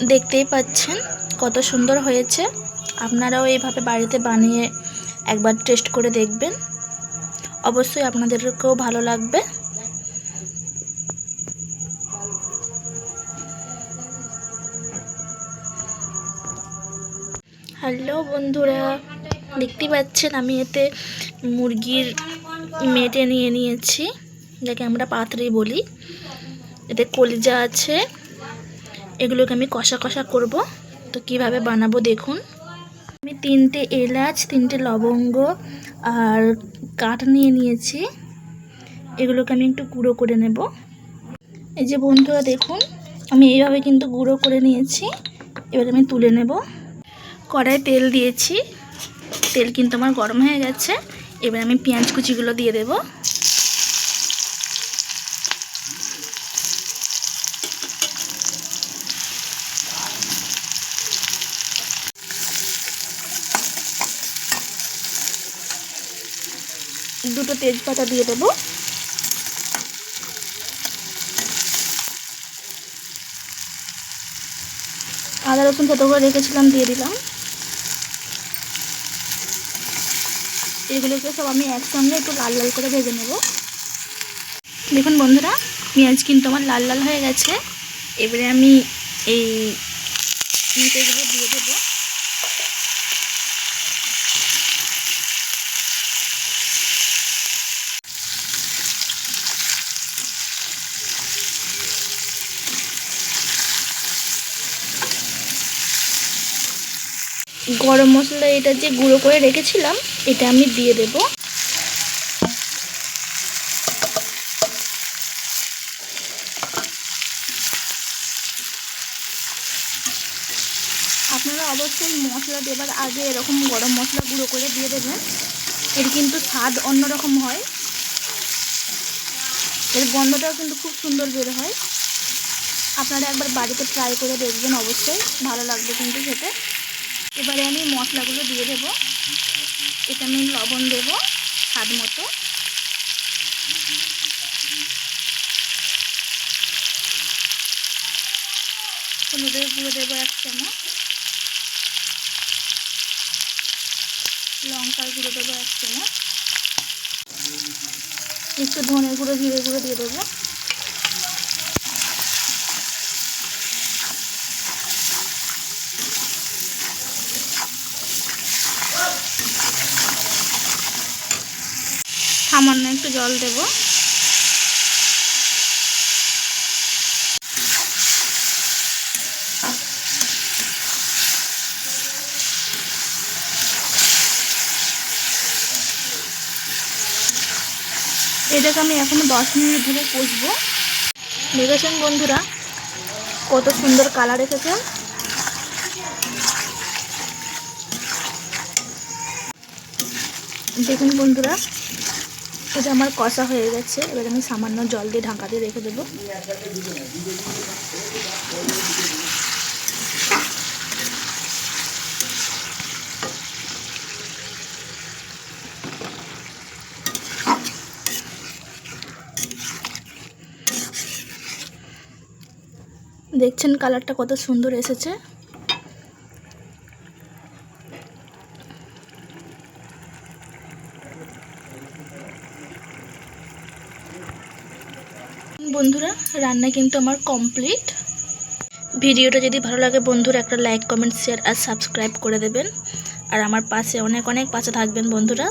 দেখতেই পাচ্ছেন কত সুন্দর হয়েছে। আপনারাও এইভাবে বাড়িতে বানিয়ে একবার টেস্ট করে দেখবেন, অবশ্যই আপনাদেরকেও ভালো লাগবে। হ্যালো বন্ধুরা, দেখতে পাচ্ছেন আমি এতে মুরগির মেটে নিয়ে নিয়েছি, যাকে আমরা পাতরি বলি। এতে কলিজা আছে, এগুলোকে আমি কষা কষা করব। তো কিভাবে বানাবো দেখুন। আমি 3টে এলাচ, 3টে লবঙ্গ আর কাঠ নিয়ে নিয়েছি। এগুলোকে আমি একটু গুঁড়ো করে নেব। এই যে বন্ধুরা দেখুন, আমি এইভাবে কিন্তু গুঁড়ো করে নিয়েছি। এবার আমি তুলে নেব। কড়াই তেল দিয়েছি, তেল কিন্তু আমার গরম হয়ে গেছে। এবার আমি পেঁয়াজ কুচিগুলো দিয়ে দেব। দুটো তেজপাতা দিয়ে দেব। আদা রসুন ছোটো করে রেখেছিলাম দিয়ে দিলাম। এগুলোকে সব আমি একসঙ্গে একটু লাল লাল করে ভেজে নেব। দেখুন বন্ধুরা, পেঁয়াজ কিন্তু আমার লাল লাল হয়ে গেছে। এবারে আমি এই মেটেগুলো দিয়ে দেবো। গরম মশলা এটা যে গুঁড়ো করে রেখেছিলাম, এটা আমি দিয়ে দেব। আপনারা অবশ্যই মশলা দেবার আগে এরকম গরম মশলা গুঁড়ো করে দিয়ে দেবেন। এর কিন্তু স্বাদ অন্যরকম হয়, এর গন্ধটাও কিন্তু খুব সুন্দর বের হয়। আপনারা একবার বাড়িতে ট্রাই করে দেখবেন, অবশ্যই ভালো লাগবে কিন্তু খেতে। এবারে আমি মশলাগুলো দিয়ে দেব। এটা আমি লবণ দেব স্বাদ মতো, হলুদের গুঁড়ো দেবো 1 চামচ, লঙ্কার গুঁড়ো দেবো 1 চামচ, একটু ধনে গুঁড়ো জিরে গুঁড়ো দিয়ে দেবো। সামান্য একটু জল দেব। এটাকে আমি এখনো 10 মিনিট ধরে কষবো। দেখেছেন বন্ধুরা কত সুন্দর কালার এসেছে। দেখুন বন্ধুরা, এটা আমার কষা হয়ে গেছে। এবার আমি সামান্য জল দিয়ে ঢাকা দিয়ে রেখে দেবো। দেখছেন কালারটা কত সুন্দর এসেছে। বন্ধুরা রান্না কিন্তু আমার কমপ্লিট। ভিডিওটা যদি ভালো লাগে বন্ধুরা একটা লাইক, কমেন্ট, শেয়ার আর সাবস্ক্রাইব করে দেবেন। আর আমার পাশে অনেক অনেক পাশে থাকবেন বন্ধুরা।